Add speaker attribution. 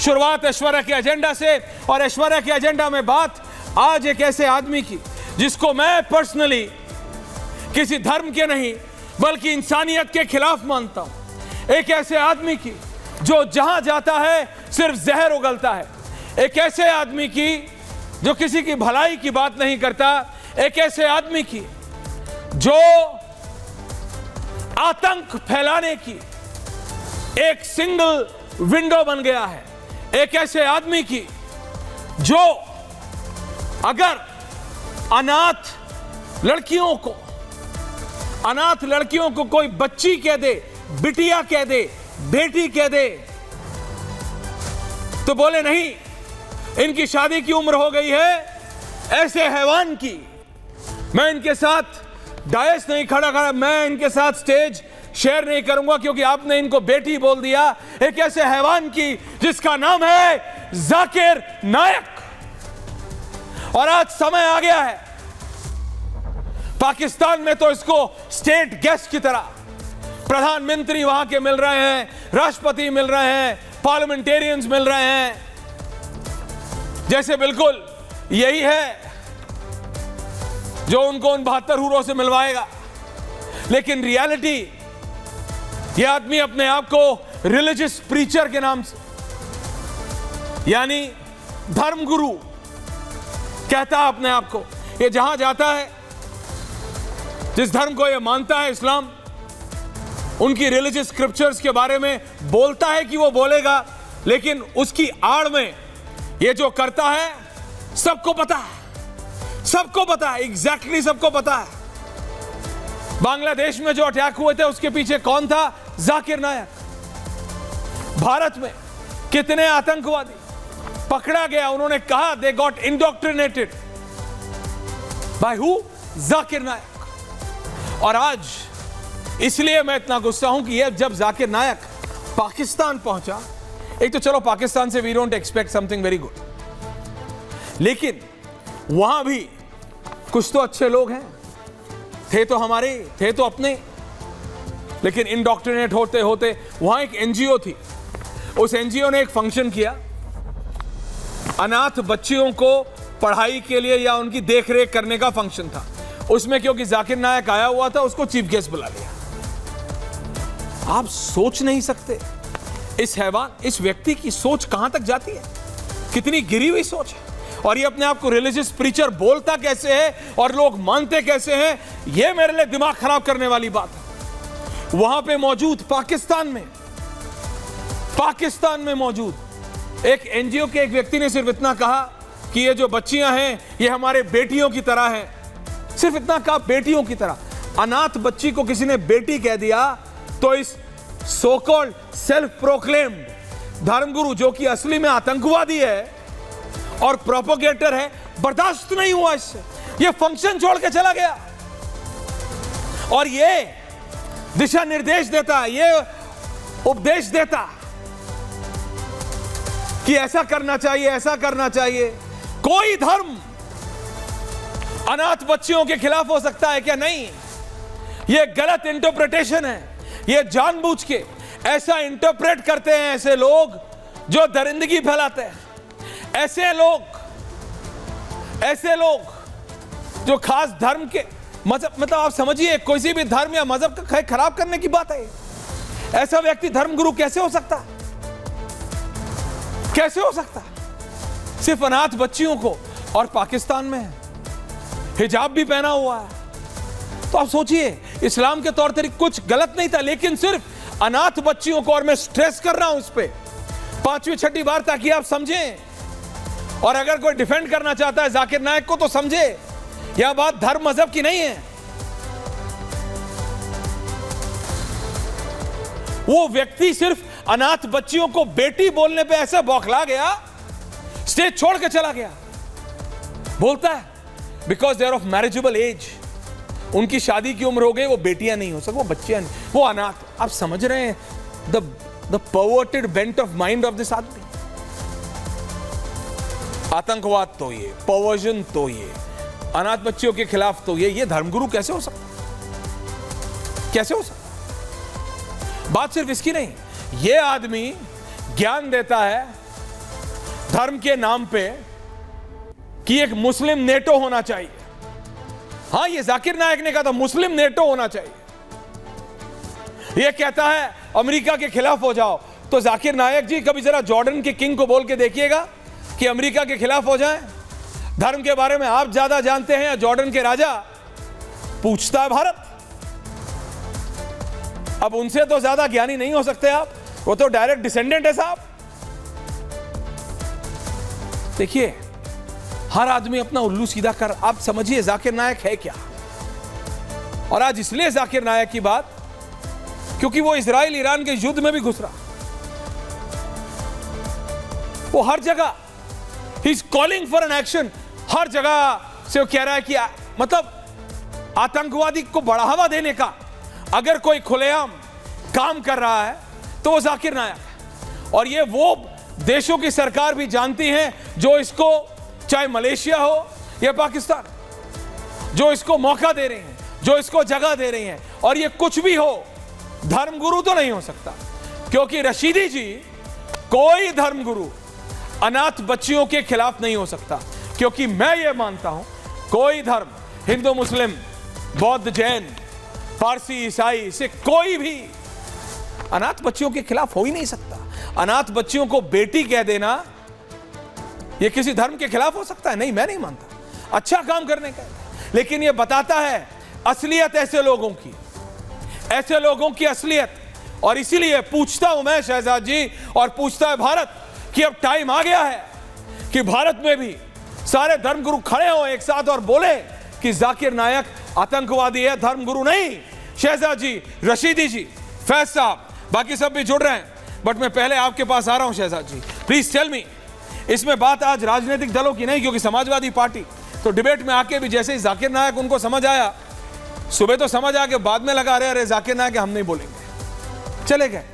Speaker 1: शुरुआत ऐश्वर्या के एजेंडा से, और ऐश्वर्या के एजेंडा में बात आज एक ऐसे आदमी की जिसको मैं पर्सनली किसी धर्म के नहीं बल्कि इंसानियत के खिलाफ मानता हूं। एक ऐसे आदमी की जो जहां जाता है सिर्फ जहर उगलता है। एक ऐसे आदमी की जो किसी की भलाई की बात नहीं करता। एक ऐसे आदमी की जो आतंक फैलाने की एक सिंगल विंडो बन गया है। एक ऐसे आदमी की जो अगर अनाथ लड़कियों को कोई बच्ची कह दे, बिटिया कह दे, बेटी कह दे, तो बोले नहीं इनकी शादी की उम्र हो गई है। ऐसे हैवान की मैं इनके साथ डायस नहीं खड़ा, मैं इनके साथ स्टेज शेयर नहीं करूंगा क्योंकि आपने इनको बेटी बोल दिया। एक ऐसे हैवान की जिसका नाम है जाकिर नायक। और आज समय आ गया है, पाकिस्तान में तो इसको स्टेट गेस्ट की तरह प्रधानमंत्री वहां के मिल रहे हैं, राष्ट्रपति मिल रहे हैं, पार्लियामेंटेरियंस मिल रहे हैं, जैसे बिल्कुल यही है जो उनको उन 72 हूरों से मिलवाएगा। लेकिन रियलिटी, यह आदमी अपने आप को रिलीजियस प्रीचर के नाम से, यानी धर्मगुरु कहता है अपने आप को। ये जहां जाता है, जिस धर्म को ये मानता है, इस्लाम, उनकी रिलीजियस स्क्रिप्चर्स के बारे में बोलता है कि वो बोलेगा, लेकिन उसकी आड़ में ये जो करता है सबको पता है, सबको पता है, एग्जैक्टली सबको पता है। बांग्लादेश में जो अटैक हुए थे उसके पीछे कौन था? जाकिर नायक। भारत में कितने आतंकवादी पकड़ा गया, उन्होंने कहा they got indoctrinated by who? Zakir Naik. और आज इसलिए मैं इतना गुस्सा हूं कि जब जाकिर नायक पाकिस्तान पहुंचा, एक तो चलो पाकिस्तान से we don't expect something very good, लेकिन वहां भी कुछ तो अच्छे लोग हैं, थे तो हमारे, थे तो अपने, लेकिन इंडोक्ट्रिनेट होते होते वहां एक एनजीओ थी, उस एनजीओ ने एक फंक्शन किया, अनाथ बच्चियों को पढ़ाई के लिए या उनकी देखरेख करने का फंक्शन था। उसमें क्योंकि जाकिर नायक आया हुआ था, उसको चीफ गेस्ट बुला लिया। आप सोच नहीं सकते इस हैवान, इस व्यक्ति की सोच कहां तक जाती है, कितनी गिरी हुई सोच है। और ये अपने आप को रिलीजियस प्रीचर बोलता कैसे है और लोग मानते कैसे हैं, ये मेरे लिए दिमाग खराब करने वाली बात है। वहां पे मौजूद पाकिस्तान में मौजूद एक एनजीओ के एक व्यक्ति ने सिर्फ इतना कहा कि ये जो बच्चियां हैं ये हमारे बेटियों की तरह हैं। सिर्फ इतना कहा, बेटियों की तरह। अनाथ बच्ची को किसी ने बेटी कह दिया तो इस सो कॉल्ड सेल्फ प्रोक्लेम्ड धर्मगुरु, जो कि असली में आतंकवादी है और प्रोपोगेटर है, बर्दाश्त नहीं हुआ इससे। ये फंक्शन छोड़ के चला गया और ये दिशा निर्देश देता, ये उपदेश देता कि ऐसा करना चाहिए, ऐसा करना चाहिए। कोई धर्म अनाथ बच्चियों के खिलाफ हो सकता है क्या? नहीं। ये गलत इंटरप्रिटेशन है। ये जानबूझ के ऐसा इंटरप्रेट करते हैं ऐसे लोग जो दरिंदगी फैलाते हैं, ऐसे लोग जो खास धर्म के मजहब, मतलब आप समझिए किसी भी धर्म या मजहब का खराब करने की बात है। ऐसा व्यक्ति धर्मगुरु कैसे हो सकता है? कैसे हो सकता है? सिर्फ अनाथ बच्चियों को, और पाकिस्तान में है, हिजाब भी पहना हुआ है। तो आप सोचिए, इस्लाम के तौर तरीके कुछ गलत नहीं था, लेकिन सिर्फ अनाथ बच्चियों को, और मैं स्ट्रेस कर रहा हूं इस पे 5वीं 6ठी बार ताकि आप समझें, और अगर कोई डिफेंड करना चाहता है जाकिर नायक को तो समझे, यह बात धर्म मजहब की नहीं है। वो व्यक्ति सिर्फ अनाथ बच्चियों को बेटी बोलने पे ऐसा बौखला गया, स्टेज छोड़ के चला गया। बोलता है because they are of marriageable age, उनकी शादी की उम्र हो गई, वो बेटियां नहीं हो सकती, वो बच्चियां नहीं, वो अनाथ। आप समझ रहे हैं the perverted bent of mind of this आदमी। आतंकवाद तो ये, परवर्जन तो ये, अनाथ बच्चियों के खिलाफ तो ये धर्मगुरु कैसे हो सकता? कैसे हो सकता? बात सिर्फ इसकी नहीं, ये आदमी ज्ञान देता है धर्म के नाम पे कि एक मुस्लिम नेटो होना चाहिए। हां, ये जाकिर नायक ने कहा था मुस्लिम नेटो होना चाहिए। ये कहता है अमेरिका के खिलाफ हो जाओ। तो जाकिर नायक जी कभी जरा जॉर्डन के किंग को बोल के देखिएगा कि अमेरिका के खिलाफ हो जाएं। धर्म के बारे में आप ज्यादा जानते हैं या जॉर्डन के राजा? पूछता है भारत। अब उनसे तो ज्यादा ज्ञानी नहीं हो सकते आप, वो तो डायरेक्ट डिसेंडेंट है साहब। देखिए, हर आदमी अपना उल्लू सीधा कर, आप समझिए जाकिर नायक है क्या। और आज इसलिए जाकिर नायक की बात क्योंकि वो इजराइल ईरान के युद्ध में भी घुस रहा। वो हर जगह he is calling for an action. हर जगह से वो कह रहा है कि मतलब आतंकवादी को बढ़ावा देने का अगर कोई खुलेआम काम कर रहा है तो वो जाकिर नायक है। और ये वो देशों की सरकार भी जानती है जो इसको, चाहे मलेशिया हो या पाकिस्तान, जो इसको मौका दे रहे हैं, जो इसको जगह दे रही हैं। और ये कुछ भी हो, धर्मगुरु तो नहीं हो सकता, क्योंकि रशीदी जी कोई धर्मगुरु अनाथ बच्चियों के खिलाफ नहीं हो सकता। क्योंकि मैं ये मानता हूं कोई धर्म, हिंदू, मुस्लिम, बौद्ध, जैन, पारसी, ईसाई से कोई भी अनाथ बच्चियों के खिलाफ हो ही नहीं सकता। अनाथ बच्चियों को बेटी कह देना ये किसी धर्म के खिलाफ हो सकता है? नहीं, मैं नहीं मानता। अच्छा काम करने का, लेकिन ये बताता है असलियत ऐसे लोगों की असलियत। और इसीलिए पूछता हूं मैं शहजाद जी और पूछता है भारत कि अब टाइम आ गया है कि भारत में भी सारे धर्मगुरु खड़े हो एक साथ और बोले कि जाकिर नायक आतंकवादी है, धर्मगुरु नहीं। शहजाद जी, रशीदी जी, फैज साहब, बाकी सब भी जुड़ रहे हैं, बट मैं पहले आपके पास आ रहा हूं शहजाद जी। प्लीज टेल मी, इसमें बात आज राजनीतिक दलों की नहीं, क्योंकि समाजवादी पार्टी तो डिबेट में आके भी जैसे ही जाकिर नायक उनको समझ आया, सुबह तो समझ आ के बाद में लगा रहे अरे जाकिर नायक हम नहीं बोलेंगे, चले गए।